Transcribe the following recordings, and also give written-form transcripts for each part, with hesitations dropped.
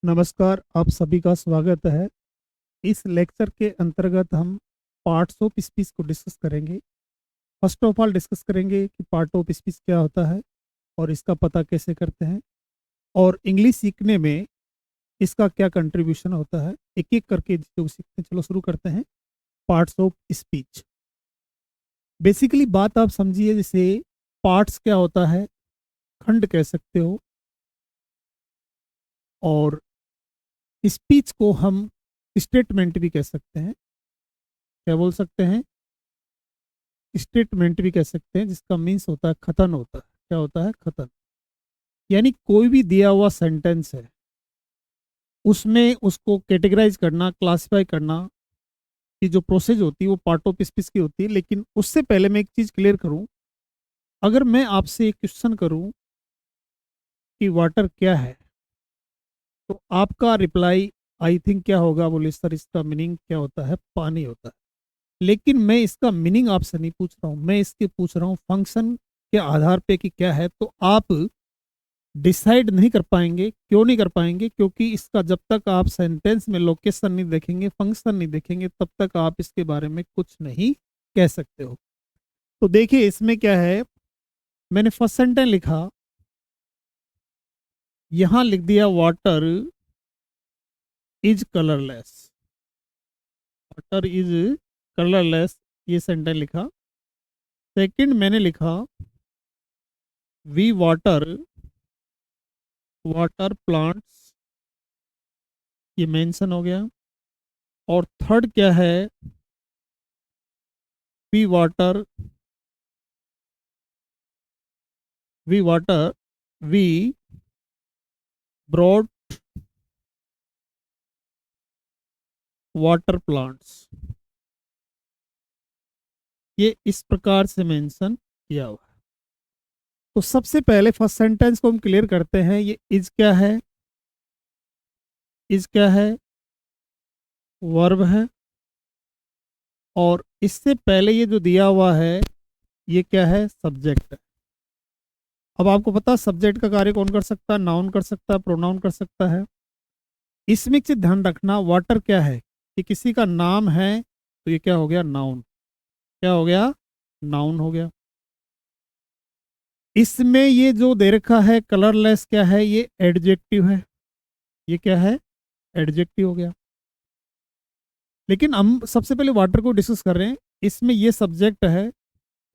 नमस्कार, आप सभी का स्वागत है। इस लेक्चर के अंतर्गत हम पार्ट्स ऑफ स्पीच को डिस्कस करेंगे। फर्स्ट ऑफ ऑल डिस्कस करेंगे कि पार्ट ऑफ स्पीच क्या होता है और इसका पता कैसे करते हैं, और इंग्लिश सीखने में इसका क्या कंट्रीब्यूशन होता है। एक एक करके जो सीखते हैं, चलो शुरू करते हैं। पार्ट्स ऑफ स्पीच, बेसिकली बात आप समझिए, जैसे पार्ट्स क्या होता है, खंड कह सकते हो, और स्पीच को हम स्टेटमेंट भी कह सकते हैं। क्या बोल सकते हैं? स्टेटमेंट भी कह सकते हैं, जिसका मीन्स होता है कथन होता है। क्या होता है? कथन। यानी कोई भी दिया हुआ सेंटेंस है, उसमें उसको कैटेगराइज करना, क्लासिफाई करना, की जो प्रोसेस होती है वो पार्ट ऑफ स्पीच की होती है। लेकिन उससे पहले मैं एक चीज क्लियर करूं। अगर मैं आपसे एक क्वेश्चन करूं कि वाटर क्या है, तो आपका रिप्लाई आई थिंक क्या होगा? बोले सर इसका मीनिंग क्या होता है? पानी होता है। लेकिन मैं इसका मीनिंग आपसे नहीं पूछ रहा हूं, मैं इसके पूछ रहा हूँ फंक्शन के आधार पे कि क्या है। तो आप डिसाइड नहीं कर पाएंगे। क्यों नहीं कर पाएंगे? क्योंकि इसका जब तक आप सेंटेंस में लोकेशन नहीं देखेंगे, फंक्शन नहीं देखेंगे, तब तक आप इसके बारे में कुछ नहीं कह सकते हो। तो देखिए इसमें क्या है, मैंने फर्स्ट सेंटेंस लिखा, यहां लिख दिया water is colourless. Water is colourless, ये सेंटेंस लिखा। सेकंड मैंने लिखा वी वाटर वाटर प्लांट्स, ये मेंशन हो गया। और थर्ड क्या है? We water we water we broad water plants. ये इस प्रकार से मेंशन किया हुआ है। तो सबसे पहले फर्स्ट सेंटेंस को हम क्लियर करते हैं। ये इज क्या है? इज क्या है? वर्ब है। और इससे पहले ये जो दिया हुआ है, ये क्या है? सब्जेक्ट है। अब आपको पता है सब्जेक्ट का कार्य कौन कर सकता है? नाउन कर सकता है, प्रोनाउन कर सकता है। इसमें एक चीज ध्यान रखना, वाटर क्या है? कि किसी का नाम है, तो ये क्या हो गया? नाउन। क्या हो गया? नाउन हो गया। इसमें ये जो दे रखा है कलरलेस, क्या है? ये एडजेक्टिव है। ये क्या है? एडजेक्टिव हो गया। लेकिन हम सबसे पहले वाटर को डिस्कस कर रहे हैं। इसमें ये सब्जेक्ट है,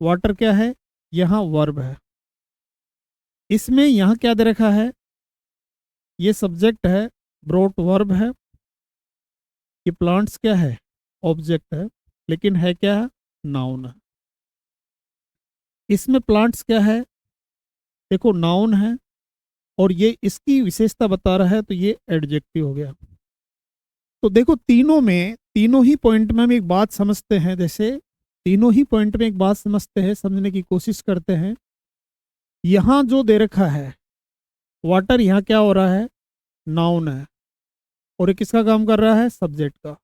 वाटर क्या है? यहाँ वर्ब है। इसमें यहाँ क्या दे रखा है? ये सब्जेक्ट है, ब्रोट वर्ब है। ये प्लांट्स क्या है? ऑब्जेक्ट है। लेकिन है क्या? नाउन है। इसमें प्लांट्स क्या है? देखो नाउन है, और ये इसकी विशेषता बता रहा है, तो ये एडजेक्टिव हो गया। तो देखो तीनों में, तीनों ही पॉइंट में हम एक बात समझते हैं। जैसे तीनों ही पॉइंट में एक बात समझते हैं, समझने की कोशिश करते हैं। यहाँ जो दे रखा है वाटर, यहाँ क्या हो रहा है? नाउन है। और ये किसका काम कर रहा है? सब्जेक्ट का।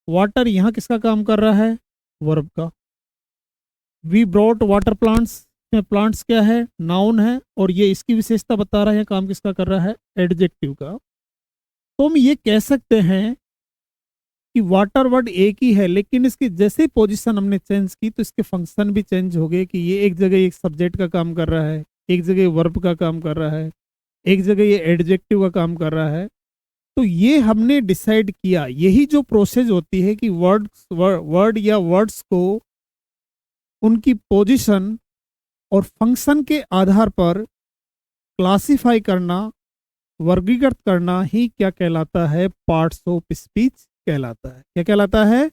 वाटर यहाँ किसका काम कर रहा है? वर्ब का। वी ब्रॉट वाटर प्लांट्स में प्लांट्स क्या है? नाउन है। और ये इसकी विशेषता बता रहा है, काम किसका कर रहा है? एडजेक्टिव का। तो हम ये कह सकते हैं कि वाटर वर्ड एक ही है, लेकिन इसकी जैसे पोजीशन हमने चेंज की, तो इसके फंक्शन भी चेंज हो गए। कि ये एक जगह एक सब्जेक्ट का काम कर रहा है, एक जगह वर्ब का काम कर रहा है, एक जगह ये एडजेक्टिव का काम कर रहा है। तो ये हमने डिसाइड किया। यही जो प्रोसेस होती है कि वर्ड या वर्ड्स को उनकी पोजीशन और फंक्शन के आधार पर क्लासिफाई करना, वर्गीकृत करना ही क्या कहलाता है? पार्ट्स ऑफ स्पीच कहलाता है। क्या कहलाता है?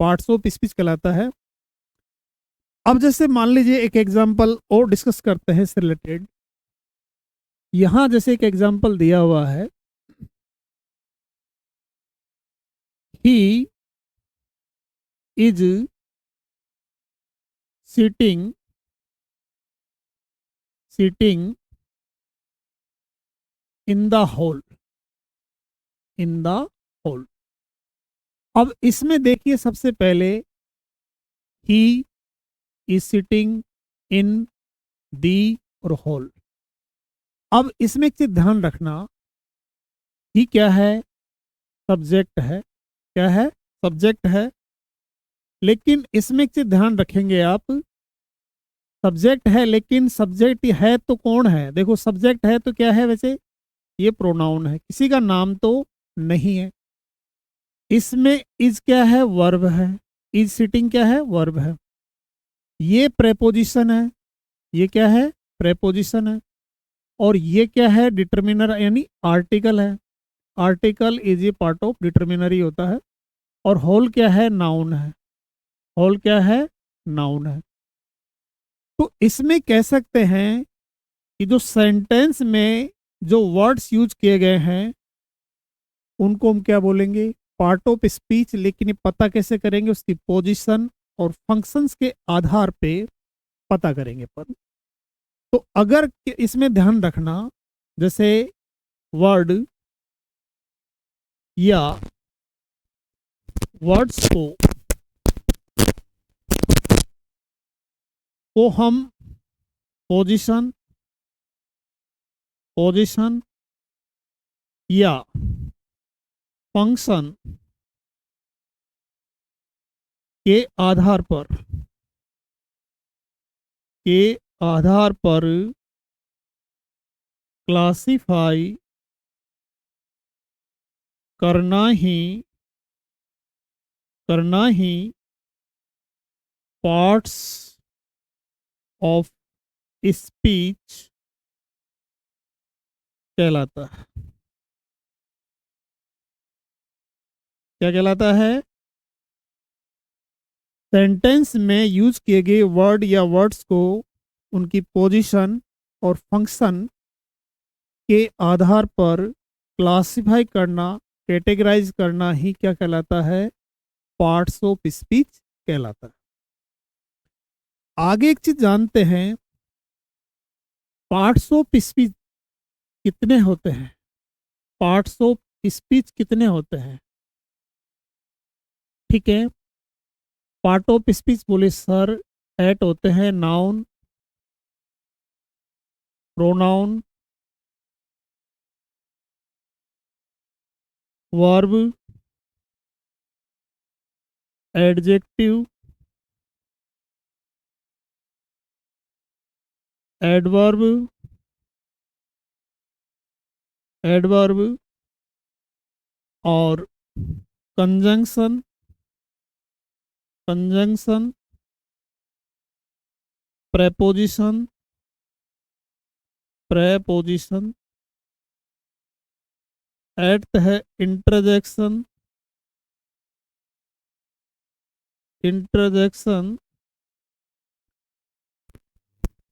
पार्ट्स ऑफ स्पीच कहलाता है। अब जैसे मान लीजिए एक एग्जांपल और डिस्कस करते हैं इससे रिलेटेड। यहां जैसे एक एग्जांपल दिया हुआ है, he is sitting sitting in the hall. In the hall. अब इसमें देखिए सबसे पहले ही इज सिटिंग इन दी और हॉल। अब इसमें एक चीज ध्यान रखना, ही क्या है, सब्जेक्ट है। क्या है, सब्जेक्ट है। लेकिन इसमें एक चीज ध्यान रखेंगे आप, सब्जेक्ट है लेकिन सब्जेक्ट है तो कौन है, देखो सब्जेक्ट है तो क्या है वैसे, ये प्रोनाउन है, किसी का नाम तो नहीं है। इसमें इज क्या है, वर्ब है। इज सिटिंग क्या है, वर्ब है। ये प्रेपोजिशन है, ये क्या है, प्रेपोजिशन है। और ये क्या है, डिटर्मिनर यानी आर्टिकल है। Article is a part of determiner ही होता है। और होल क्या है, नाउन है। होल क्या है, नाउन है। तो इसमें कह सकते हैं कि जो सेंटेंस में जो वर्ड्स यूज किए गए हैं उनको हम क्या बोलेंगे, पार्ट ऑफ स्पीच। लेकिन ये पता कैसे करेंगे, उसकी पोजीशन और फंक्शंस के आधार पे पता करेंगे अपन। तो अगर इसमें ध्यान रखना, जैसे वर्ड या वर्ड्स को हम पोजीशन पोजीशन या फंक्शन के आधार पर के आधार पर क्लासिफाई करना ही पार्ट्स ऑफ स्पीच कहलाता है। क्या कहलाता है, सेंटेंस में यूज किए गए वर्ड या वर्ड्स को उनकी पोजीशन और फंक्शन के आधार पर क्लासिफाई करना, कैटेगराइज करना ही क्या कहलाता है, पार्ट्स ऑफ स्पीच कहलाता है। आगे एक चीज जानते हैं, पार्ट्स ऑफ स्पीच कितने होते हैं, पार्ट्स ऑफ स्पीच कितने होते हैं। ठीक है, पार्ट ऑफ स्पीच बोले सर, एट होते हैं noun, pronoun, verb, adjective, adverb, और कंजंक्शन, प्रेपोजिशन, एट है इंटरजेक्शन।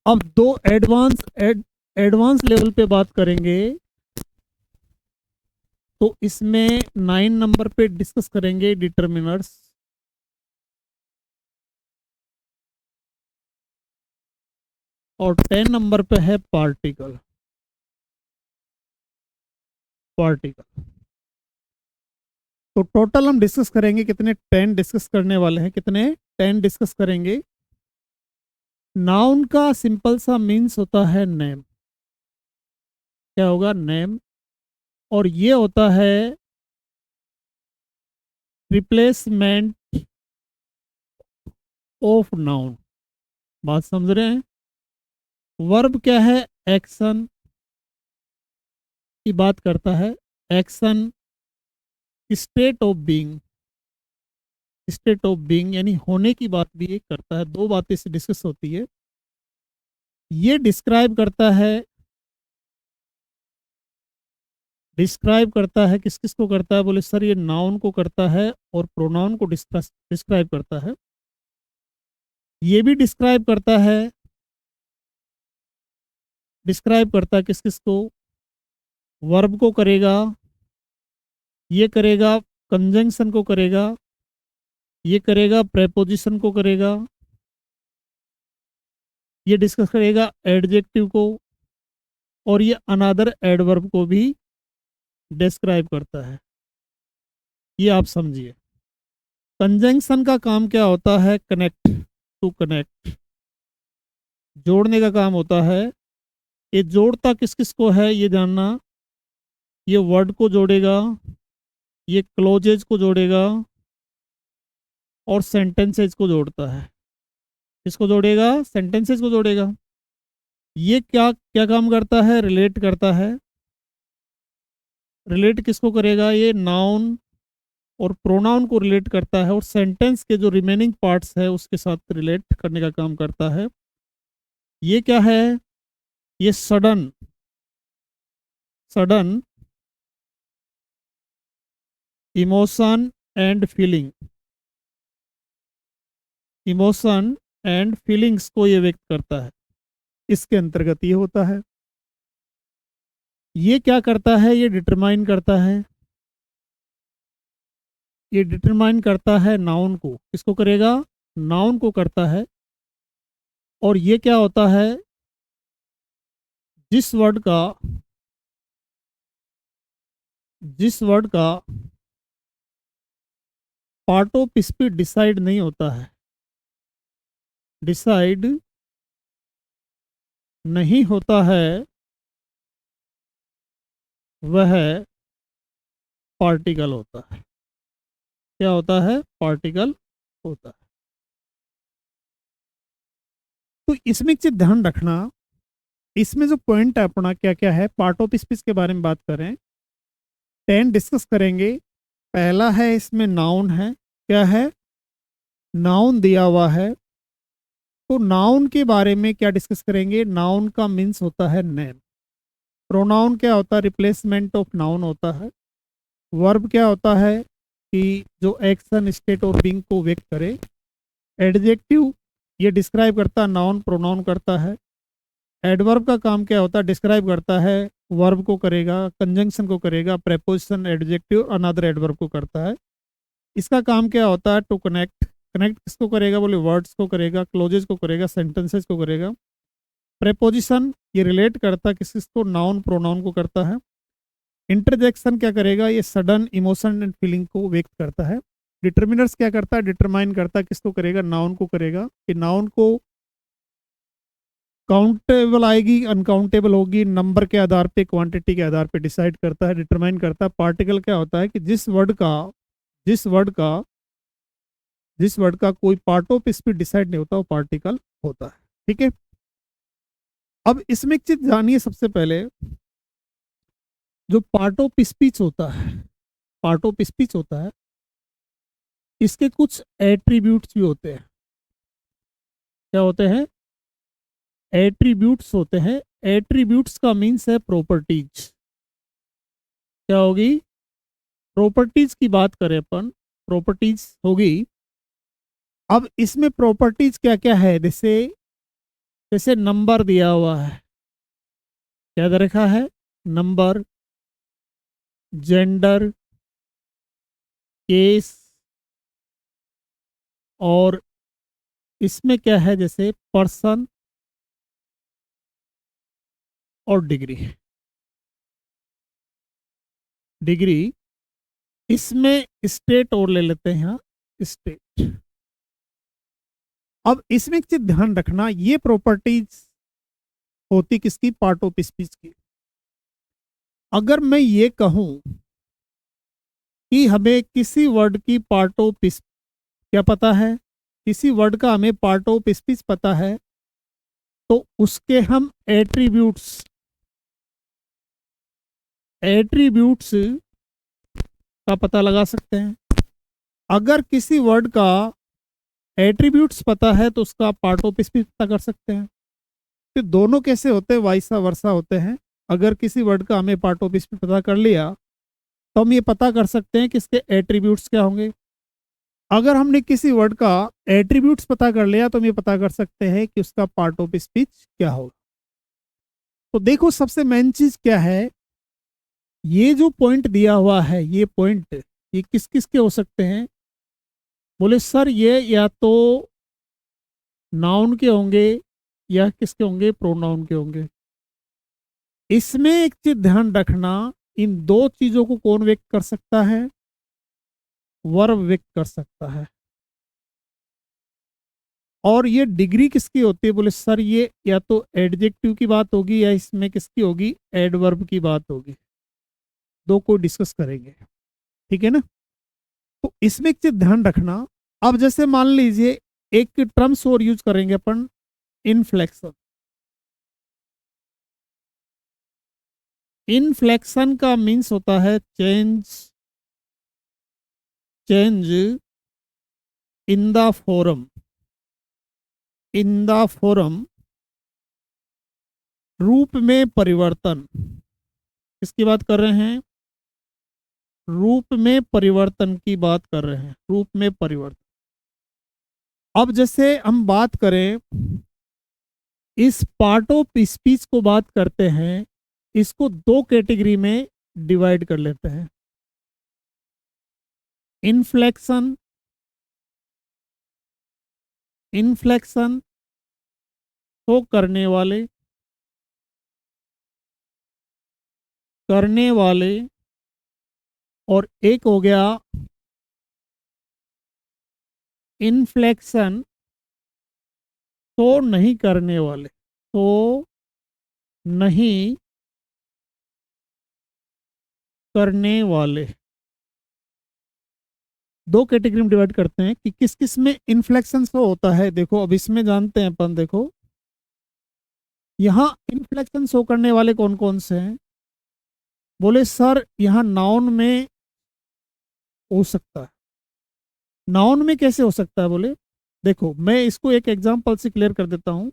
अब दो एडवांस लेवल पे बात करेंगे, तो इसमें 9 नंबर पे डिस्कस करेंगे डिटर्मिनर्स, और 10 नंबर पे है पार्टिकल। तो टोटल हम डिस्कस करेंगे कितने, 10 डिस्कस करने वाले हैं। कितने, 10 डिस्कस करेंगे। नाउन का सिंपल सा मीन्स होता है नेम। क्या होगा, नेम। और ये होता है रिप्लेसमेंट ऑफ नाउन। बात समझ रहे हैं। वर्ब क्या है, एक्शन की बात करता है। एक्शन, स्टेट ऑफ बीइंग यानी होने की बात भी ये करता है। दो बातें से डिस्कस होती है। ये डिस्क्राइब करता है किस किस को करता है, बोले सर ये नाउन को करता है और प्रोनाउन को डिस्क्राइब करता है। ये भी डिस्क्राइब करता है किस किस को, वर्ब को करेगा, ये करेगा कंजंक्शन को करेगा, ये करेगा प्रेपोजिशन को करेगा, ये डिस्कस करेगा एडजेक्टिव को, और ये अनदर एडवर्ब को भी डिस्क्राइब करता है। ये आप समझिए। कंजंक्शन का काम क्या होता है, कनेक्ट, जोड़ने का काम होता है। ये जोड़ता किस किस को है ये जानना, ये वर्ड को जोड़ेगा, ये क्लोजेज को जोड़ेगा और सेंटेंसेज को जोड़ता है। किसको जोड़ेगा? सेंटेंसेज को जोड़ेगा। ये क्या क्या काम करता है? रिलेट करता है। रिलेट किसको करेगा? ये नाउन और प्रोनाउन को रिलेट करता है और सेंटेंस के जो रिमेनिंग पार्ट्स है उसके साथ रिलेट करने का काम करता है। ये क्या है? ये sudden sudden emotion and feeling, emotion and feelings को ये व्यक्त करता है। इसके अंतर्गत ये होता है। ये क्या करता है? ये डिटरमाइन करता है, ये डिटरमाइन करता है नाउन को। किसको करेगा? नाउन को करता है। और ये क्या होता है? जिस वर्ड का पार्ट ऑफ स्पीच डिसाइड नहीं होता है, डिसाइड नहीं होता है, वह पार्टिकल होता है। क्या होता है? पार्टिकल होता है। तो इसमें एक चीज ध्यान रखना, इसमें जो पॉइंट है अपना क्या क्या है, पार्ट ऑफ स्पीच के बारे में बात करें, 10 डिस्कस करेंगे। पहला है इसमें नाउन है। क्या है? नाउन दिया हुआ है। तो नाउन के बारे में क्या डिस्कस करेंगे? नाउन का मीन्स होता है नेम। प्रोनाउन क्या होता है? रिप्लेसमेंट ऑफ नाउन होता है। वर्ब क्या होता है? कि जो एक्शन, स्टेट और बीइंग को व्यक्त करे। एडजेक्टिव ये डिस्क्राइब करता है, नाउन प्रोनाउन करता है। एडवर्ब का काम क्या होता है? डिस्क्राइब करता है, वर्ब को करेगा, कंजंक्शन को करेगा, प्रेपोजिशन एडजेक्टिव अनदर एडवर्ब को करता है। इसका काम क्या होता है? To connect. कनेक्ट किसको करेगा? बोले वर्ड्स को करेगा, क्लोजेज को करेगा, सेंटेंसेस को करेगा। प्रेपोजिशन ये रिलेट करता है किसको? नाउन प्रोनाउन को करता है। इंटरजेक्शन क्या करेगा? ये सडन इमोशन एंड फीलिंग को व्यक्त करता है। डिटर्मिनर्स क्या करता है? डिटरमाइन करता है, किसको करेगा? नाउन को करेगा। कि नाउन को काउंटेबल आएगी, अनकाउंटेबल होगी, नंबर के आधार पे, क्वांटिटी के आधार पे डिसाइड करता है, डिटरमाइन करता है। पार्टिकल क्या होता है? कि जिस वर्ड का कोई पार्ट ऑफ स्पीच डिसाइड नहीं होता वो पार्टिकल होता है। ठीक है। अब इसमें एक चीज जानिए सबसे पहले, जो पार्ट ऑफ स्पीच होता है, पार्ट ऑफ स्पीच होता है, इसके कुछ एट्रीब्यूट्स भी होते हैं। क्या होते हैं? एट्रीब्यूट्स होते हैं। एट्रीब्यूट्स का मीन्स है प्रॉपर्टीज। क्या होगी? प्रॉपर्टीज की बात करें अपन, प्रॉपर्टीज होगी। अब इसमें प्रॉपर्टीज क्या क्या है? जैसे जैसे नंबर दिया हुआ है। क्या दे रखा है? नंबर, जेंडर, केस, और इसमें क्या है? जैसे पर्सन और डिग्री। डिग्री, इसमें स्टेट और ले लेते हैं, यहाँ स्टेट। अब इसमें एक चीज ध्यान रखना, ये प्रॉपर्टीज होती किसकी? पार्ट ऑफ स्पीच की। अगर मैं ये कहूं कि हमें किसी वर्ड की पार्ट ऑफ क्या पता है, किसी वर्ड का हमें पार्ट ऑफ स्पीच पता है, तो उसके हम एट्रीब्यूट्स का पता लगा सकते हैं। अगर किसी वर्ड का एट्रीब्यूट्स पता है तो उसका पार्ट ऑफ स्पीच पता कर सकते हैं। तो दोनों कैसे होते हैं? वाइसा वर्सा होते हैं। अगर किसी वर्ड का हमें पार्ट ऑफ स्पीच पता कर लिया तो हम ये पता कर सकते हैं कि इसके एट्रीब्यूट्स क्या होंगे। अगर हमने किसी वर्ड का एट्रीब्यूट्स पता कर लिया तो हम ये पता कर सकते हैं कि उसका पार्ट ऑफ स्पीच क्या होगा। तो देखो सबसे मेन चीज क्या है, ये जो पॉइंट दिया हुआ है, ये पॉइंट ये किस किस के हो सकते हैं? बोले सर ये या तो नाउन के होंगे या किसके होंगे? प्रोनाउन के होंगे। इसमें एक चीज ध्यान रखना, इन दो चीजों को कौन व्यक्त कर सकता है? वर्ब व्यक्त कर सकता है। और ये डिग्री किसकी होती है? बोले सर ये या तो एडजेक्टिव की बात होगी या इसमें किसकी होगी? एडवर्ब की बात होगी। दो को डिस्कस करेंगे, ठीक है ना। तो इसमें एक चीज ध्यान रखना, अब जैसे मान लीजिए एक टर्म्स और यूज करेंगे अपन, इनफ्लेक्शन। इनफ्लेक्शन का मीन्स होता है change, change in the form, in the form, रूप में परिवर्तन। किसकी बात कर रहे हैं? रूप में परिवर्तन की बात कर रहे हैं, रूप में परिवर्तन। अब जैसे हम बात करें, इस पार्ट ऑफ स्पीच को बात करते हैं, इसको दो कैटेगरी में डिवाइड कर लेते हैं, इनफ्लेक्शन, इनफ्लेक्शन तो करने वाले, करने वाले, और एक हो गया इनफ्लेक्शन तो नहीं करने वाले, तो नहीं करने वाले। दो कैटेगरी में डिवाइड करते हैं कि किस किस में इन्फ्लेक्शन शो होता है। देखो अब इसमें जानते हैं अपन, देखो यहाँ इन्फ्लेक्शन शो करने वाले कौन कौन से हैं। बोले सर यहाँ नाउन में हो सकता है। नाउन में कैसे हो सकता है? बोले देखो मैं इसको एक एग्जांपल से क्लियर कर देता हूँ।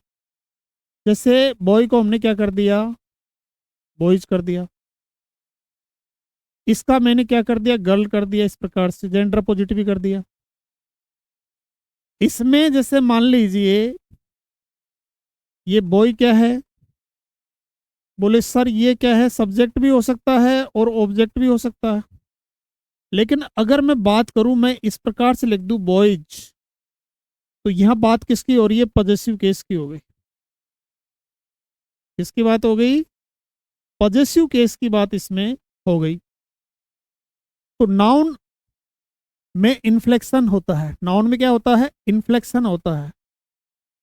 जैसे बॉय को हमने क्या कर दिया? बॉयज कर दिया। इसका मैंने क्या कर दिया? गर्ल कर दिया। इस प्रकार से जेंडर पॉजिटिव कर दिया। इसमें जैसे मान लीजिए ये बॉय क्या है? बोले सर ये क्या है? सब्जेक्ट भी हो सकता है और ऑब्जेक्ट भी हो सकता है। लेकिन अगर मैं बात करूं, मैं इस प्रकार से लिख दूं बॉयज, तो यहां बात किसकी हो रही है? पॉजेसिव केस की हो गई। किसकी बात हो गई? पॉजेसिव केस की बात इसमें हो गई। तो नाउन में इन्फ्लेक्शन होता है। नाउन में क्या होता है? इन्फ्लेक्शन होता है।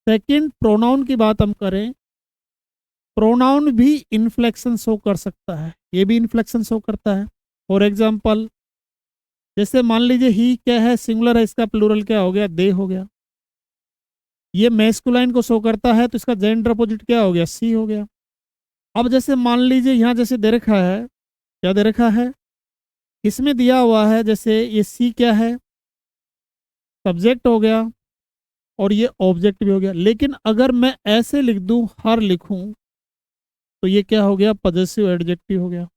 सेकंड, प्रोनाउन की बात हम करें, प्रोनाउन भी इन्फ्लेक्शन शो कर सकता है। ये भी इन्फ्लेक्शन शो करता है। फॉर एग्जाम्पल जैसे मान लीजिए ही क्या है? सिंगुलर है, इसका प्लूरल क्या हो गया? दे हो गया। ये मैस्कुलाइन को शो करता है, तो इसका जेंडर अपोजिट क्या हो गया? सी हो गया। अब जैसे मान लीजिए यहाँ जैसे दे रखा है, क्या दे रखा है? इसमें दिया हुआ है जैसे ये सी क्या है? सब्जेक्ट हो गया और ये ऑब्जेक्ट भी हो गया। लेकिन अगर मैं ऐसे लिख दूं, हर लिखूं, तो ये क्या हो गया? पॉजेसिव एडजेक्टिव हो गया।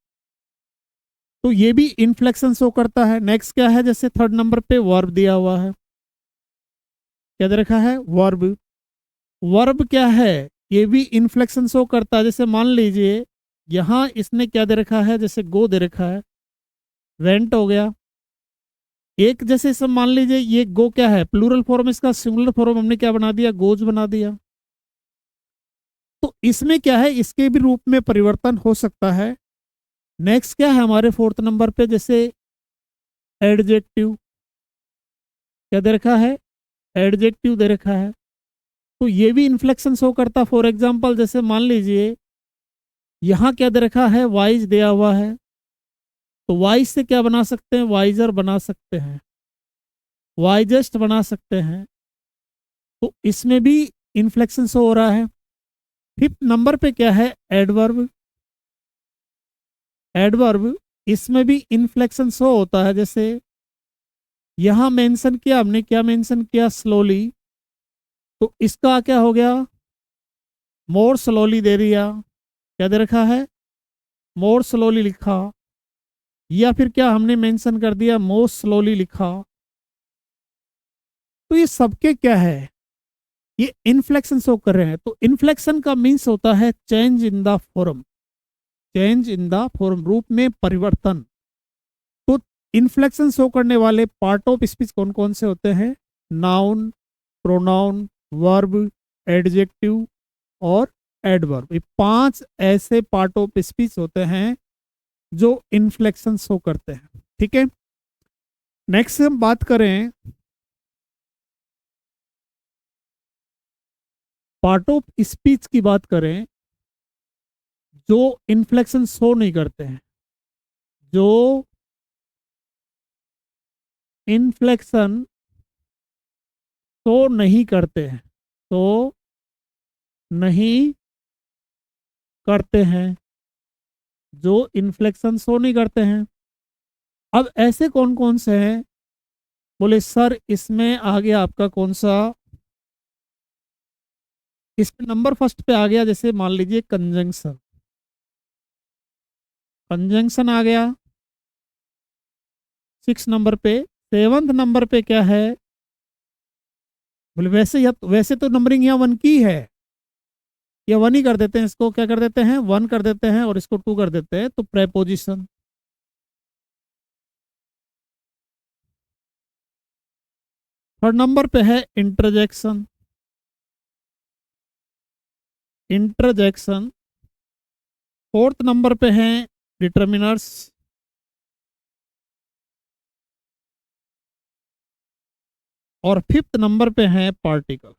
तो ये भी इन्फ्लेक्शन शो करता है। नेक्स्ट क्या है? जैसे थर्ड नंबर पे वर्ब दिया हुआ है। क्या दे रखा है? वर्ब। वर्ब क्या है? ये भी इन्फ्लेक्शन शो करता है। जैसे मान लीजिए यहाँ इसने क्या दे रखा है? जैसे गो दे रखा है, वेंट हो गया। एक जैसे सब मान लीजिए ये गो क्या है? प्लूरल फॉर्म, इसका सिंगुलर फॉर्म हमने क्या बना दिया? गोज बना दिया। तो इसमें क्या है? इसके भी रूप में परिवर्तन हो सकता है। नेक्स्ट क्या है हमारे फोर्थ नंबर पे? जैसे एडजेक्टिव। क्या दे रखा है? एडजेक्टिव दे रखा है। तो ये भी इन्फ्लेक्शन शो करता। फॉर एग्जाम्पल जैसे मान लीजिए यहाँ क्या दे रखा है? वाइज दिया हुआ है। तो वाइज से क्या बना सकते हैं? वाइजर बना सकते हैं, वाइजेस्ट बना सकते हैं। तो इसमें भी इन्फ्लेक्शन शो हो रहा है। फिफ्थ नंबर पे क्या है? एडवर्ब। एडवर्ब, इसमें भी इन्फ्लेक्शन शो होता है। जैसे यहां मेंशन किया हमने, क्या मेंशन किया? स्लोली। तो इसका क्या हो गया? मोर स्लोली दे दिया। क्या दे रखा है? मोर स्लोली लिखा। या फिर क्या हमने मेंशन कर दिया? मोर स्लोली लिखा। तो ये सबके क्या है? ये इन्फ्लेक्शन शो कर रहे हैं। तो इन्फ्लेक्शन का मीन्स होता है change in the form, change in the form, रूप में परिवर्तन। तो इन्फ्लेक्शन शो करने वाले पार्ट ऑफ स्पीच कौन कौन से होते हैं? नाउन, प्रोनाउन, वर्ब, एडजेक्टिव और एडवर्ब। ये पांच ऐसे पार्ट ऑफ स्पीच होते हैं जो इन्फ्लेक्शन शो करते हैं। ठीक है। नेक्स्ट हम बात करें पार्ट ऑफ स्पीच की बात करें जो इन्फ्लेक्शन शो नहीं करते हैं, जो इन्फ्लेक्शन शो नहीं करते हैं, तो नहीं करते हैं, जो इन्फ्लेक्शन शो नहीं करते हैं। अब ऐसे कौन कौन से हैं? बोले सर इसमें आ गया आपका कौन सा, इसमें नंबर फर्स्ट पे आ गया, जैसे मान लीजिए कंजंक्शन, कंजंक्शन आ गया 6 नंबर पे। 7th नंबर पे क्या है? बोले वैसे या वैसे तो नंबरिंग यहाँ 1 की है, या 1 ही कर देते हैं, इसको क्या कर देते हैं 1 कर देते हैं और इसको 2 कर देते हैं, तो प्रेपोजिशन। 3rd नंबर पे है इंटरजेक्शन, इंटरजेक्शन। 4th नंबर पे हैं डिटर्मिनर्स, और 5th नंबर पे हैं पार्टिकल।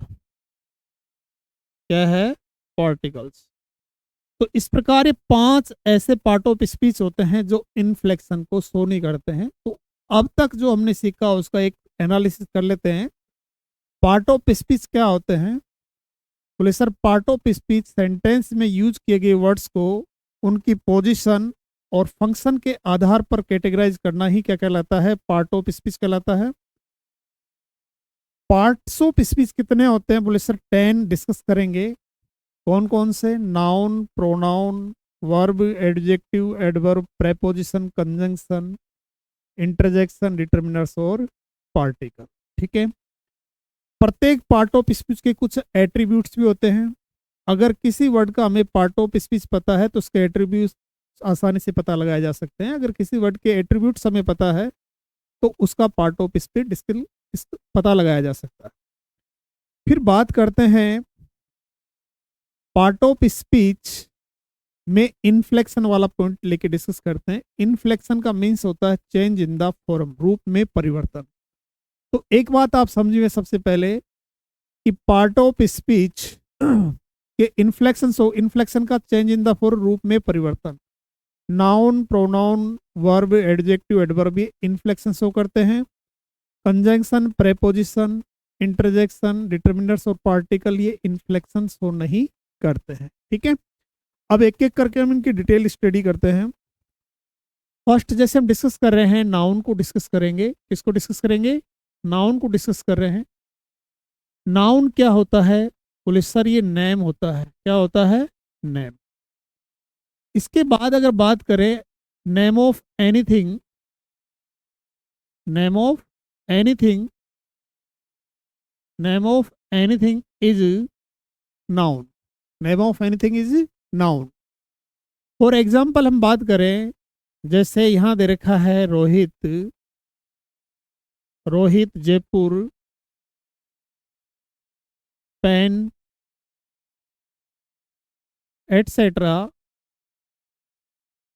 क्या है? पार्टिकल्स। तो इस प्रकार ये 5 ऐसे पार्ट ऑफ स्पीच होते हैं जो इनफ्लेक्शन को शो नहीं करते हैं। तो अब तक जो हमने सीखा उसका एक एनालिसिस कर लेते हैं। पार्ट ऑफ स्पीच क्या होते हैं? बोले sir part of speech sentence में यूज किए गए वर्ड्स को उनकी पोजीशन और फंक्शन के आधार पर कैटेगराइज करना ही क्या कहलाता है? पार्ट ऑफ स्पीच कहलाता है। पार्ट्स ऑफ स्पीच कितने होते हैं? बोले सर 10 डिस्कस करेंगे। कौन कौन से? Noun, pronoun, verb, adjective, adverb, preposition, conjunction, interjection, determiners और पार्टिकल। ठीक है। प्रत्येक पार्ट ऑफ स्पीच के कुछ एट्रीब्यूट्स भी होते हैं। अगर किसी वर्ड का हमें पार्ट ऑफ स्पीच पता है तो उसके एट्रीब्यूट्स आसानी से पता लगाए जा सकते हैं। अगर किसी वर्ड के एट्रीब्यूट्स हमें पता है तो उसका पार्ट ऑफ स्पीच पता लगाया जा सकता है। फिर बात करते हैं पार्ट ऑफ स्पीच में इनफ्लेक्शन वाला पॉइंट लेके डिस्कस करते हैं। इनफ्लेक्शन का मीन्स होता है चेंज इन द फॉर्म, रूप में परिवर्तन। तो एक बात आप समझिए सबसे पहले कि पार्ट ऑफ स्पीच के इन्फ्लेक्शन का चेंज इन द फॉर्म, रूप में परिवर्तन। Noun, pronoun, verb, adjective, adverb ये इन्फ्लेक्शन शो करते हैं। कंजंक्शन, प्रेपोजिशन, इंटरजेक्शन, डिटर्मिनर्स और पार्टिकल ये इन्फ्लेक्शन शो नहीं करते हैं। ठीक है। अब एक एक करके हम इनकी डिटेल स्टडी करते हैं। फर्स्ट जैसे हम डिस्कस कर रहे हैं नाउन को डिस्कस करेंगे। किसको डिस्कस करेंगे? नाउन को डिस्कस कर रहे हैं। नाउन क्या होता है? बोले सर ये नेम होता है। क्या होता है? नेम। इसके बाद अगर बात करें name of anything, name of anything, name of anything is noun. Name of anything is noun. For example हम बात करें, जैसे यहां दे रखा है Rohit, Rohit Jaipur pen etcetera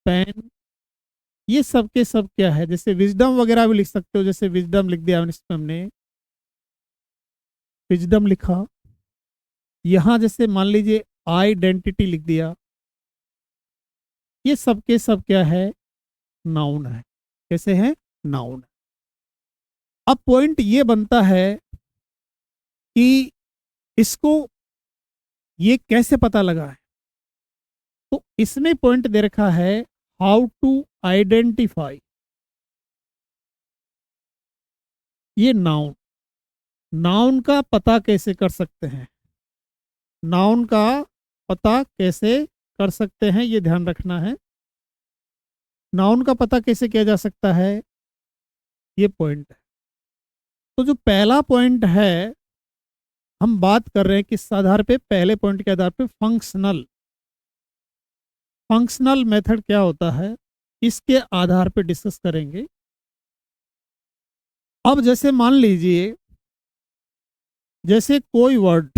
pen, ये सब के सब क्या है? जैसे विजडम वगैरह भी लिख सकते हो, जैसे विजडम लिख दिया इसमें हमने, विजडम लिखा। यहाँ जैसे मान लीजिए आइडेंटिटी लिख दिया। ये सब के सब क्या है? नाउन है। कैसे है? नाउन। अब पॉइंट ये बनता है कि इसको ये कैसे पता लगा है? तो इसमें पॉइंट दे रखा है हाउ टू आइडेंटिफाई ये नाउन। नाउन का पता कैसे कर सकते हैं? नाउन का पता कैसे कर सकते हैं, ये ध्यान रखना है। नाउन का पता कैसे किया जा सकता है, ये पॉइंट है। तो जो पहला पॉइंट है, हम बात कर रहे हैं किस आधार पे? पहले पॉइंट के आधार पे फंक्शनल। फंक्शनल मेथड क्या होता है, इसके आधार पे डिस्कस करेंगे। अब जैसे मान लीजिए, जैसे कोई वर्ड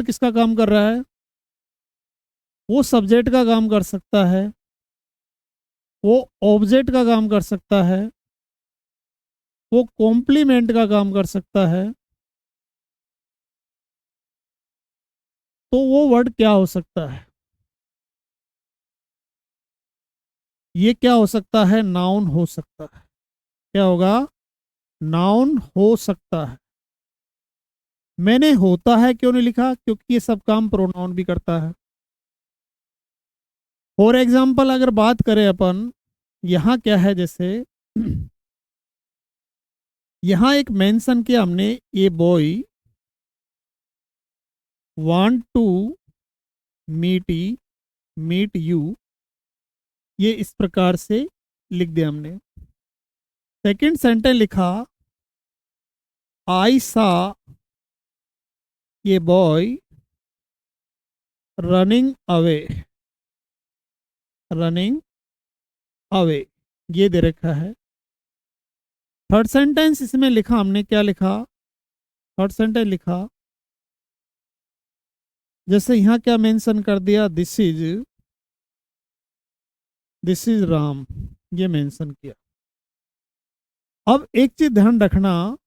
किसका काम कर रहा है? वो सब्जेक्ट का काम कर सकता है, वो ऑब्जेक्ट का काम कर सकता है, वो कॉम्प्लीमेंट का काम कर सकता है। तो वो वर्ड क्या हो सकता है? ये क्या हो सकता है? नाउन हो सकता है। क्या होगा? नाउन हो सकता है। मैंने होता है क्यों नहीं लिखा? क्योंकि ये सब काम प्रोनाउन भी करता है। फॉर एग्जाम्पल अगर बात करें अपन, यहाँ क्या है, जैसे यहाँ एक मेंशन किया हमने, a boy want to meet you, ये इस प्रकार से लिख दिया हमने। सेकंड सेंटेंस लिखा, आई सा ये boy running away, running away, ये दे रखा है। थर्ड सेंटेंस इसमें लिखा हमने, क्या लिखा? थर्ड सेंटेंस लिखा, जैसे यहाँ क्या मेंशन कर दिया, दिस इज राम, ये मेंशन किया। अब एक चीज ध्यान रखना,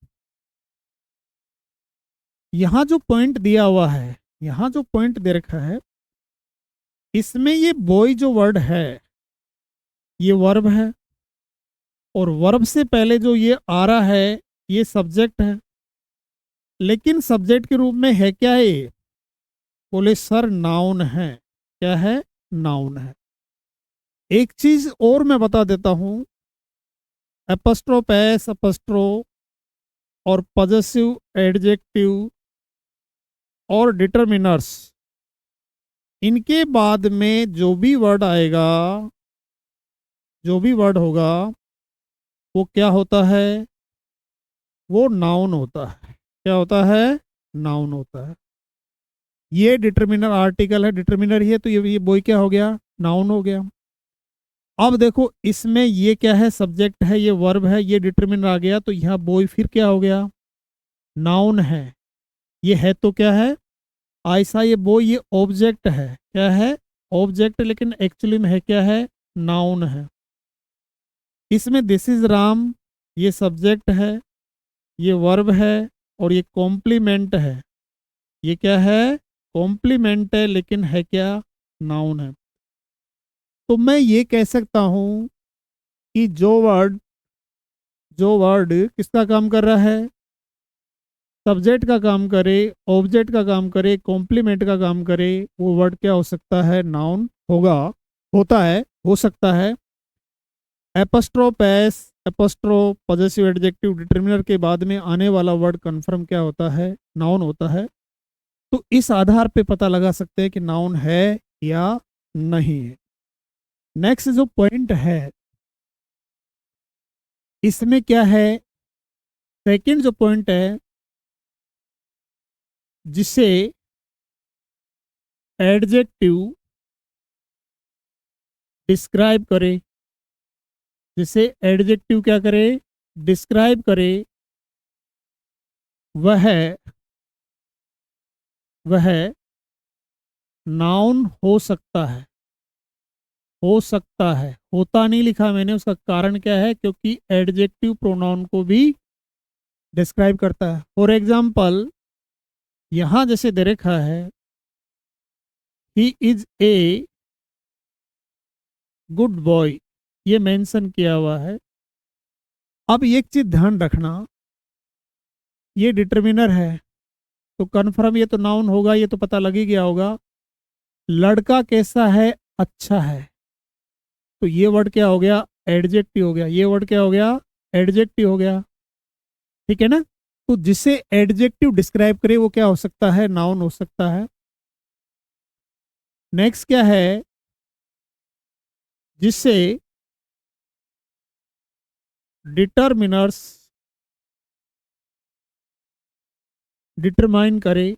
यहाँ जो पॉइंट दिया हुआ है, यहाँ जो पॉइंट दे रखा है, इसमें ये बॉय जो वर्ड है ये वर्ब है, और वर्ब से पहले जो ये आ रहा है ये सब्जेक्ट है। लेकिन सब्जेक्ट के रूप में है क्या है ये? बोले सर नाउन है। क्या है? नाउन है। एक चीज और मैं बता देता हूं, एपस्ट्रोफ एस एपस्ट्रोफ और पॉजेसिव एडजेक्टिव और डिटरमिनर्स, इनके बाद में जो भी वर्ड आएगा, जो भी वर्ड होगा, वो क्या होता है? वो नाउन होता है। क्या होता है? नाउन होता है। ये डिटरमिनर आर्टिकल है, डिटरमिनर ही है, तो ये बॉय क्या हो गया? नाउन हो गया। अब देखो इसमें ये क्या है? सब्जेक्ट है, ये वर्ब है, ये डिटरमिनर आ गया, तो यहाँ बॉय फिर क्या हो गया? नाउन है। ये है तो क्या है? ऐसा ये बॉय, ये ऑब्जेक्ट है। क्या है? ऑब्जेक्ट, लेकिन एक्चुअली में है क्या है? नाउन है। इसमें दिस इज राम, ये सब्जेक्ट है, ये वर्ब है, और ये कॉम्प्लीमेंट है। ये क्या है? कॉम्प्लीमेंट है, लेकिन है क्या? नाउन है। तो मैं ये कह सकता हूं कि जो वर्ड किसका काम कर रहा है? सब्जेक्ट का काम करे, ऑब्जेक्ट का काम करे, कॉम्प्लीमेंट का काम करे, वो वर्ड क्या हो सकता है? नाउन होगा, होता है, हो सकता है। एपस्ट्रोफ एस एपस्ट्रोफ पॉजेसिव एडजेक्टिव डिटरमिनर के बाद में आने वाला वर्ड कंफर्म क्या होता है? नाउन होता है। तो इस आधार पे पता लगा सकते हैं कि नाउन है या नहीं है। नेक्स्ट जो पॉइंट है इसमें क्या है? सेकंड जो पॉइंट है, जिसे एडजेक्टिव डिस्क्राइब करे, जिसे एडजेक्टिव क्या करे? डिस्क्राइब करे, वह वह नाउन हो सकता है। हो सकता है, होता नहीं लिखा मैंने, उसका कारण क्या है? क्योंकि एडजेक्टिव प्रोनाउन को भी डिस्क्राइब करता है। फॉर एग्जाम्पल यहां जैसे दे रखा है, he is a good boy, ये मेंशन किया हुआ है। अब एक चीज ध्यान रखना, ये डिटरमिनर है, तो कन्फर्म ये तो नाउन होगा, ये तो पता लग ही गया होगा। लड़का कैसा है? अच्छा है, तो ये वर्ड क्या हो गया? एडजेक्टिव हो गया। ये वर्ड क्या हो गया? एडजेक्टिव हो गया। ठीक है ना? तो जिसे एडजेक्टिव डिस्क्राइब करे वो क्या हो सकता है? नाउन हो सकता है। नेक्स्ट क्या है? जिसे डिटरमिनर्स डिटरमाइन करे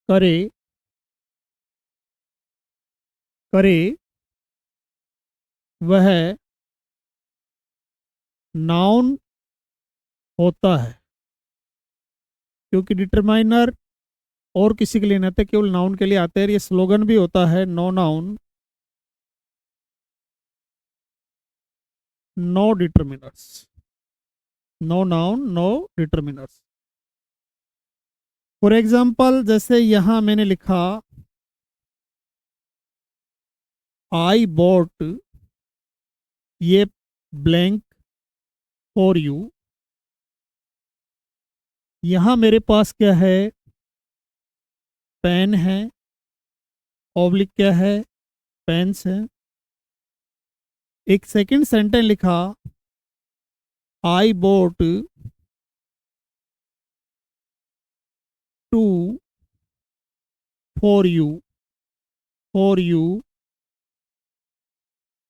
करे करे वह नाउन होता है। क्योंकि डिटरमाइनर और किसी के लिए नहीं आते, केवल नाउन के लिए आते हैं। ये स्लोगन भी होता है, no noun no determiners, no noun no determiners. For example जैसे यहां मैंने लिखा, आई बॉट ये ब्लैंक फॉर यू। यहाँ मेरे पास क्या है, पेन है, ऑब्लिक क्या है, पेन्स है। एक सेकंड सेंटेंस लिखा, I bought two for you, for you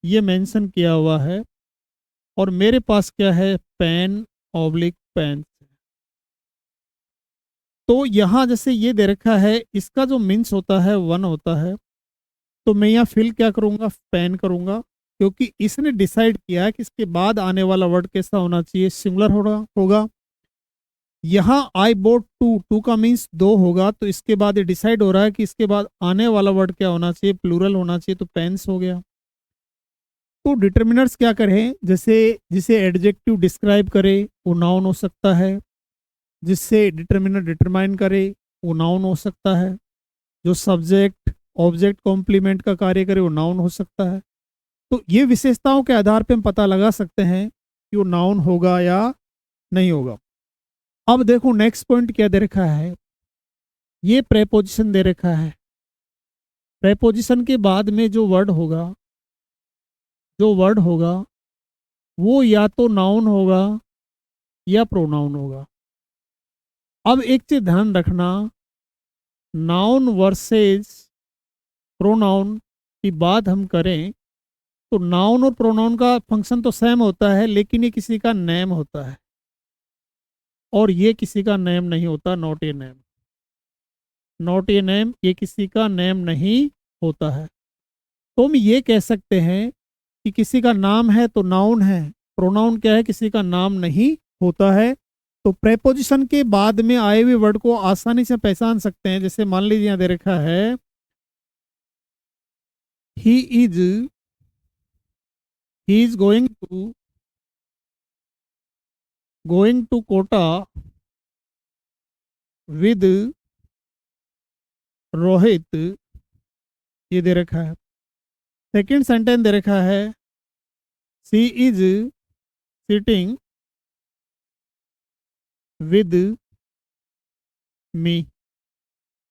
ये मेंशन किया हुआ है, और मेरे पास क्या है, पेन ऑब्लिक पेन। तो यहाँ जैसे ये दे रखा है, इसका जो मीन्स होता है वन होता है, तो मैं यहाँ फिल क्या करूँगा, पेन करूँगा, क्योंकि इसने डिसाइड किया है कि इसके बाद आने वाला वर्ड कैसा होना चाहिए, सिंगुलर होगा। यहाँ आई बोट टू, टू का मीन्स दो होगा, तो इसके बाद ये डिसाइड हो रहा है कि इसके बाद आने वाला वर्ड क्या होना चाहिए, प्लूरल होना चाहिए, तो पेन्स हो गया। तो डिटर्मिनर्स क्या करें, जैसे जिसे एडजेक्टिव डिस्क्राइब करे वो नाउन हो सकता है, जिससे डिटर्मिनर डिटरमाइन करे वो नाउन हो सकता है, जो सब्जेक्ट ऑब्जेक्ट कॉम्प्लीमेंट का कार्य करे वो नाउन हो सकता है। तो ये विशेषताओं के आधार पर हम पता लगा सकते हैं कि वो नाउन होगा या नहीं होगा। अब देखो नेक्स्ट पॉइंट क्या दे रखा है, ये प्रेपोजिशन दे रखा है। प्रेपोजिशन के बाद में जो वर्ड होगा, जो वर्ड होगा वो या तो नाउन होगा या प्रोनाउन होगा। अब एक चीज ध्यान रखना, नाउन वर्सेस प्रोनाउन की बात हम करें तो नाउन और प्रोनाउन का फंक्शन तो सेम होता है, लेकिन ये किसी का नेम होता है और ये किसी का नेम नहीं होता, not a name, not a name, ये किसी का नेम नहीं होता है। तो हम ये कह सकते हैं कि किसी का नाम है तो नाउन है, प्रोनाउन क्या है, किसी का नाम नहीं होता है। तो प्रेपोजिशन के बाद में आए हुए वर्ड को आसानी से पहचान सकते हैं। जैसे मान लीजिए यहाँ दे रखा है, he is going to Kota with Rohit, ये दे रखा है। सेकंड सेंटेंस दे रखा है, she is sitting with me.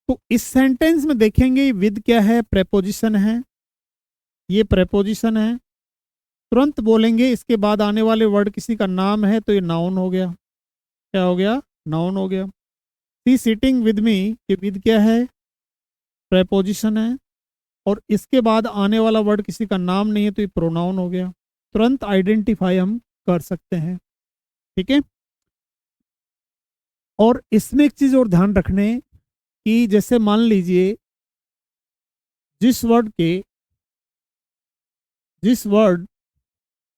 तो इस सेंटेंस में देखेंगे विद क्या है, प्रेपोजिशन है, ये प्रेपोजिशन है। तुरंत बोलेंगे इसके बाद आने वाले वर्ड किसी का नाम है तो ये नाउन हो गया, क्या हो गया, नाउन हो गया। सी सिटिंग विद मी, ये विद क्या है, प्रेपोजिशन है, और इसके बाद आने वाला वर्ड किसी का नाम नहीं है तो ये प्रोनाउन हो गया। तुरंत आइडेंटिफाई हम कर सकते हैं, ठीक है। और इसमें एक चीज और ध्यान रखने कि जैसे मान लीजिए जिस वर्ड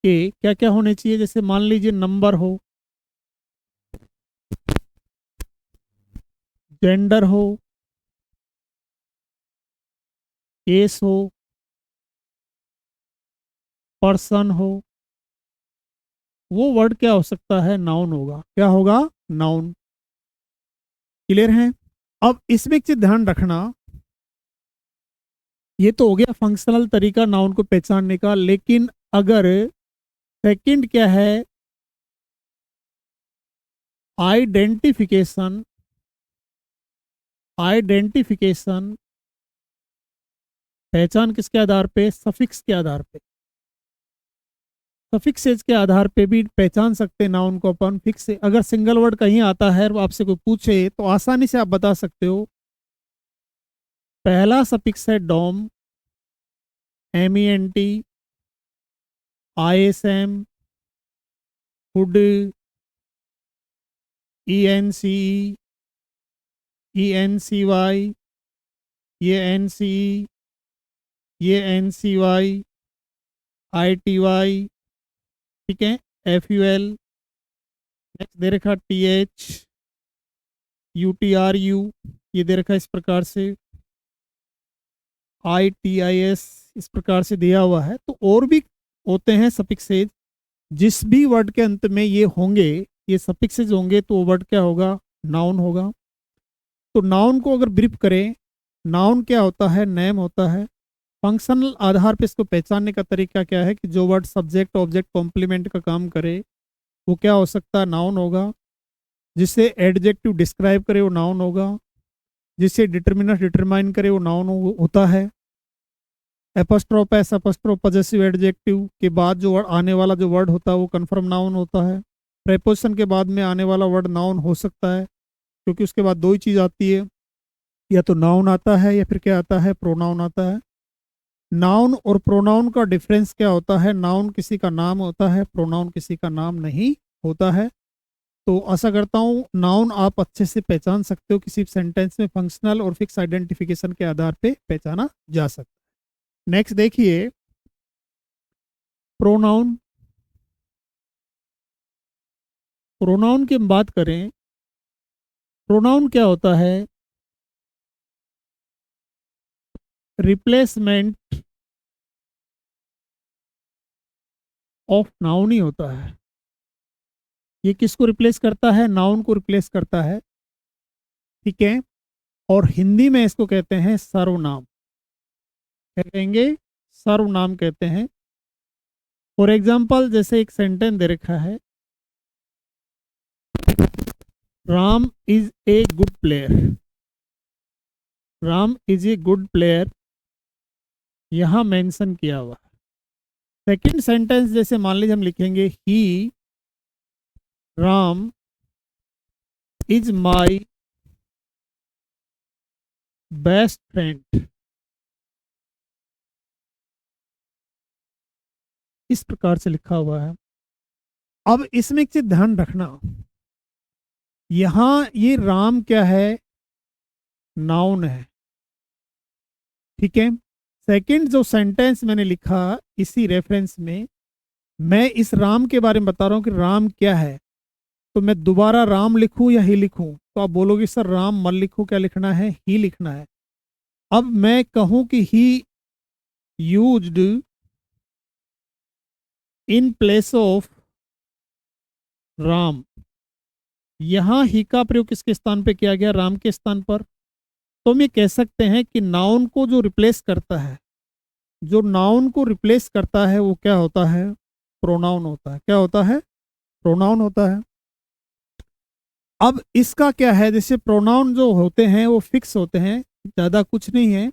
के क्या क्या होने चाहिए, जैसे मान लीजिए नंबर हो, जेंडर हो, केस हो, पर्सन हो, वो वर्ड क्या हो सकता है, नाउन होगा, क्या होगा, नाउन। क्लियर है। अब इसमें एक चीज ध्यान रखना, ये तो हो गया फंक्शनल तरीका नाउन को पहचानने का, लेकिन अगर सेकंड क्या है, आइडेंटिफिकेशन, आइडेंटिफिकेशन पहचान किसके आधार पे, सफिक्स के आधार पे, सफिक्सेज के आधार पे भी पहचान सकते हैं नाउन को अपन। फिक्स से अगर सिंगल वर्ड कहीं आता है और आपसे कोई पूछे तो आसानी से आप बता सकते हो। पहला सफिक्स है dom, MENT, ISM, hood, ENCE, ENCY, ये NCE, ये NCY, ITY, ठीक है, FUL, नेक्स्ट दे रखा TH, UTRU, ये दे रखा इस प्रकार से, ITIS, इस प्रकार से दिया हुआ है। तो और भी होते हैं सफिक्सेज, जिस भी वर्ड के अंत में ये होंगे, ये सफिक्सेज होंगे, तो वो वर्ड क्या होगा, नाउन होगा। तो नाउन को अगर ब्रीफ करें, नाउन क्या होता है, नेम होता है, फंक्शनल आधार पे इसको पहचानने का तरीका क्या है कि जो वर्ड सब्जेक्ट ऑब्जेक्ट कॉम्प्लीमेंट का काम करे वो क्या हो सकता है, नाउन होगा। जिसे एडजेक्टिव डिस्क्राइब करे वो नाउन होगा। जिसे डिटर्मिनर डिटरमाइन करे वो नाउन होता है। Apostrophe S apostrophe possessive adjective के बाद जो आने वाला जो वर्ड होता है वो कन्फर्म नाउन होता है। प्रेपोजिशन के बाद में आने वाला वर्ड नाउन हो सकता है क्योंकि उसके बाद दो ही चीज़ आती है, या तो नाउन आता है या फिर क्या आता है, प्रोनाउन आता है। नाउन और प्रोनाउन का डिफरेंस क्या होता है, नाउन किसी का नाम होता है, प्रोनाउन किसी का नाम नहीं होता है। तो आशा करता हूँ नाउन आप अच्छे से पहचान सकते हो, किसी सेंटेंस में फंक्शनल और फिक्स आइडेंटिफिकेशन के आधार पे पहचाना जा सकता है। नेक्स्ट देखिए प्रोनाउन। प्रोनाउन की हम बात करें, प्रोनाउन क्या होता है, रिप्लेसमेंट ऑफ नाउन ही होता है। ये किसको रिप्लेस करता है, नाउन को रिप्लेस करता है, ठीक है। और हिंदी में इसको कहते हैं सर्वनाम। क्या कहेंगे, सर्वनाम कहते हैं। फॉर एग्जाम्पल जैसे एक सेंटेंस दे रखा है, Ram is a good player. Ram is a good player यहां मेंशन किया हुआ है। सेकंड सेंटेंस जैसे मान लीजिए हम लिखेंगे ही Ram is my best friend. इस प्रकार से लिखा हुआ है। अब इसमें एक चीज ध्यान रखना, यहां ये राम क्या है, नाउन है, ठीक है। सेकंड जो सेंटेंस मैंने लिखा इसी रेफरेंस में, मैं इस राम के बारे में बता रहा हूं कि राम क्या है। तो मैं दोबारा राम लिखूं या ही लिखूं, तो आप बोलोगे सर राम मत लिखो, क्या लिखना है, ही लिखना है। अब मैं कहूं कि ही used in place of Ram, यहां ही का प्रयोग किसके स्थान पे किया गया, राम के स्थान पर। तो हम ये कह सकते हैं कि नाउन को जो रिप्लेस करता है, जो नाउन को रिप्लेस करता है वो क्या होता है, प्रोनाउन होता है। क्या होता है, प्रोनाउन होता है। अब इसका क्या है, जैसे प्रोनाउन जो होते हैं वो फिक्स होते हैं, ज़्यादा कुछ नहीं है।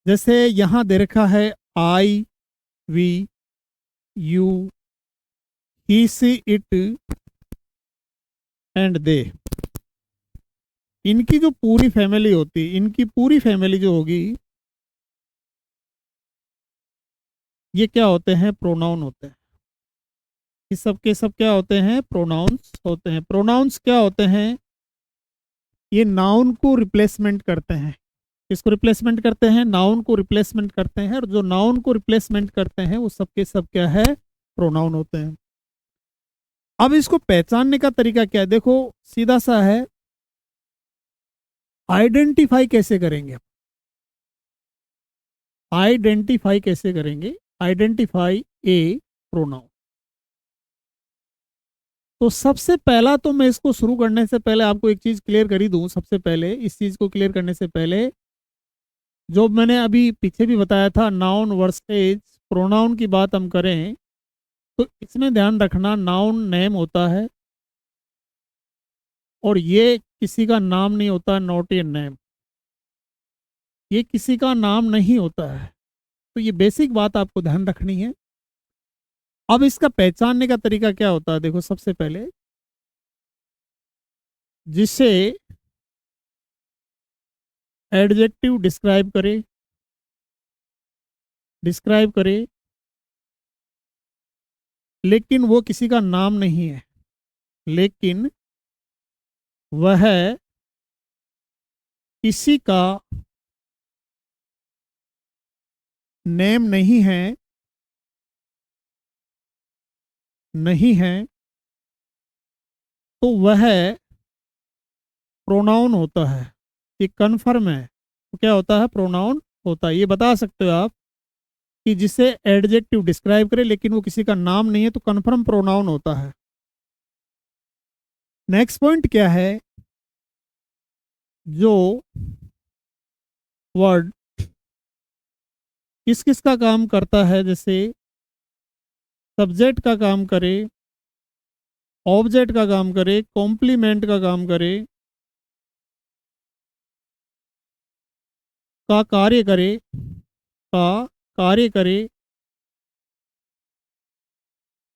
जैसे यहाँ दे रखा है I, we, you, he, she, it and they. इनकी जो पूरी फैमिली होती, इनकी पूरी फैमिली जो होगी, ये क्या होते हैं, प्रोनाउन होते हैं। ये सब के सब क्या होते हैं, प्रोनाउंस होते हैं। प्रोनाउंस क्या होते हैं, ये नाउन को रिप्लेसमेंट करते हैं। किसको रिप्लेसमेंट करते हैं, नाउन को रिप्लेसमेंट करते हैं। और जो नाउन को रिप्लेसमेंट करते हैं वो सब के सब क्या है, प्रोनाउन होते हैं। अब इसको पहचानने का तरीका क्या है, देखो सीधा सा है, आइडेंटिफाई कैसे करेंगे। आइडेंटिफाई कैसे करेंगे, आइडेंटिफाई ए प्रोनाउन। तो सबसे पहला तो मैं इसको शुरू करने से पहले आपको एक चीज क्लियर कर ही दूं। सबसे पहले इस चीज को क्लियर करने से पहले, जो मैंने अभी पीछे भी बताया था नाउन वर्सेज प्रोनाउन की बात हम करें, तो इसमें ध्यान रखना नाउन नेम होता है और ये किसी का नाम नहीं होता, नॉट ए नेम। ये किसी का नाम नहीं होता है। तो ये बेसिक बात आपको ध्यान रखनी है। अब इसका पहचानने का तरीका क्या होता है, देखो सबसे पहले जिसे एडजेक्टिव डिस्क्राइब करे लेकिन वो किसी का नाम नहीं है, लेकिन वह किसी का नेम नहीं है, नहीं है, तो वह प्रोनाउन होता है। ये कन्फर्म है, तो क्या होता है, प्रोनाउन होता है। ये बता सकते हो आप कि जिसे एडजेक्टिव डिस्क्राइब करे लेकिन वो किसी का नाम नहीं है तो कन्फर्म प्रोनाउन होता है। नेक्स्ट पॉइंट क्या है, जो वर्ड किस किस का काम करता है, जैसे सब्जेक्ट का काम करे, ऑब्जेक्ट का काम करे, कॉम्प्लीमेंट का काम करे, का कार्य करे, का कार्य करे,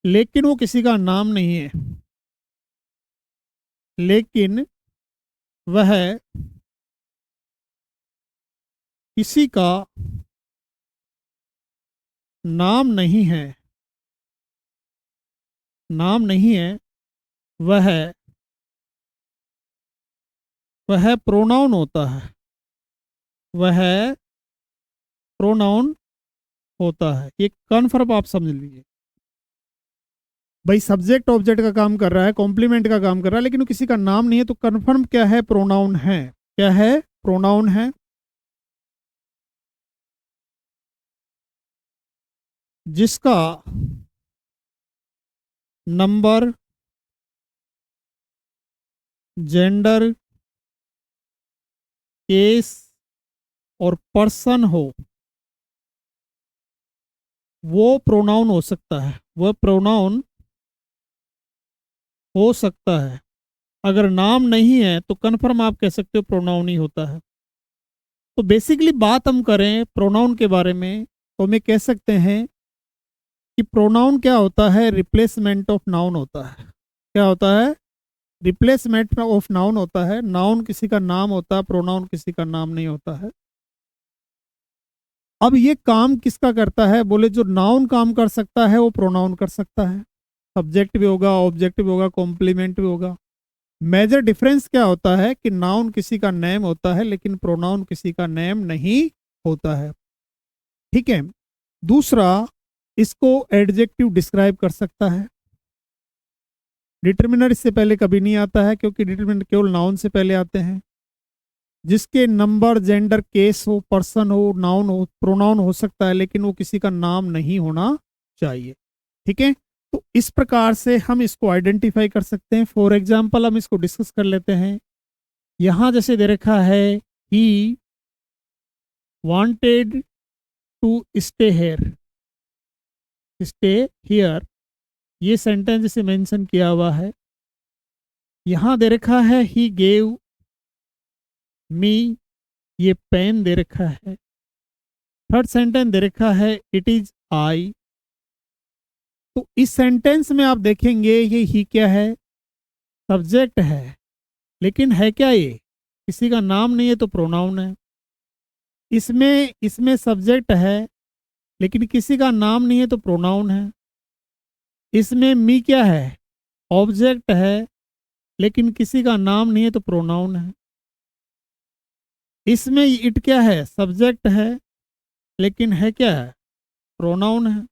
लेकिन वो किसी का नाम नहीं है, लेकिन वह किसी का नाम नहीं है, नाम नहीं है, वह प्रोनाउन होता है, वह प्रोनाउन होता है। ये कन्फर्म आप समझ लीजिए। भाई सब्जेक्ट ऑब्जेक्ट का काम कर रहा है, कॉम्प्लीमेंट का काम कर रहा है, लेकिन वो किसी का नाम नहीं है, तो कन्फर्म क्या है, प्रोनाउन है। क्या है, प्रोनाउन है। जिसका नंबर, जेंडर, केस और पर्सन हो, वो प्रोनाउन हो सकता है, वह प्रोनाउन हो सकता है। अगर नाम नहीं है तो कन्फर्म आप कह सकते हो प्रोनाउन ही होता है। तो बेसिकली बात हम करें प्रोनाउन के बारे में, तो हमें कह सकते हैं कि प्रोनाउन क्या होता है, रिप्लेसमेंट ऑफ नाउन होता है। क्या होता है, रिप्लेसमेंट ऑफ नाउन होता है। नाउन किसी का नाम होता है, प्रोनाउन किसी का नाम नहीं होता है। अब ये काम किसका करता है, बोले जो नाउन काम कर सकता है वो प्रोनाउन कर सकता है। सब्जेक्ट भी होगा, ऑब्जेक्ट भी होगा, कॉम्प्लीमेंट भी होगा। मेजर डिफरेंस क्या होता है कि नाउन किसी का नेम होता है, लेकिन प्रोनाउन किसी का नेम नहीं होता है। ठीक है। दूसरा, इसको एडजेक्टिव डिस्क्राइब कर सकता है। डिटर्मिनर इससे पहले कभी नहीं आता है, क्योंकि डिटर्मिनर केवल नाउन से पहले आते हैं। जिसके नंबर, जेंडर, केस हो, पर्सन हो, नाउन हो, प्रोनाउन हो सकता है, लेकिन वो किसी का नाम नहीं होना चाहिए। ठीक है। तो इस प्रकार से हम इसको आइडेंटिफाई कर सकते हैं। फॉर एग्जाम्पल हम इसको डिस्कस कर लेते हैं। यहां जैसे दे रखा है, he wanted to stay here, stay here, ये सेंटेंस जैसे मेंशन किया हुआ है। यहां दे रखा है, ही गेव मी, ये पेन दे रखा है। थर्ड सेंटेंस दे रखा है, इट इज आई। तो इस सेंटेंस में आप देखेंगे ये ही क्या है, सब्जेक्ट है, लेकिन है क्या ये, किसी का नाम नहीं है, तो प्रोनाउन है। इसमें सब्जेक्ट है, लेकिन किसी का नाम नहीं है, तो प्रोनाउन है। इसमें मी क्या है, ऑब्जेक्ट है, लेकिन किसी का नाम नहीं है, तो प्रोनाउन है। इसमें इट क्या है, सब्जेक्ट है, लेकिन है क्या है, प्रोनाउन है।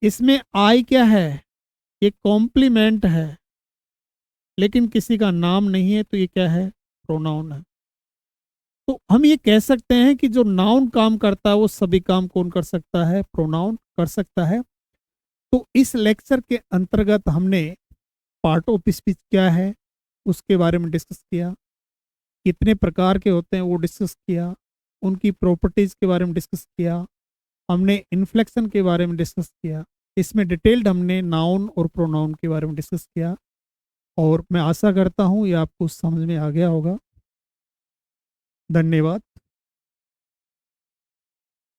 इसमें आई क्या है, ये कॉम्प्लीमेंट है, लेकिन किसी का नाम नहीं है, तो ये क्या है, प्रोनाउन है। तो हम ये कह सकते हैं कि जो नाउन काम करता है वो सभी काम कौन कर सकता है, प्रोनाउन कर सकता है। तो इस लेक्चर के अंतर्गत हमने पार्ट ऑफ स्पीच क्या है उसके बारे में डिस्कस किया, कितने प्रकार के होते हैं वो डिस्कस किया, उनकी प्रॉपर्टीज के बारे में डिस्कस किया, हमने इन्फ्लेक्शन के बारे में डिस्कस किया। इसमें डिटेल्ड हमने नाउन और प्रोनाउन के बारे में डिस्कस किया, और मैं आशा करता हूँ ये आपको समझ में आ गया होगा। धन्यवाद।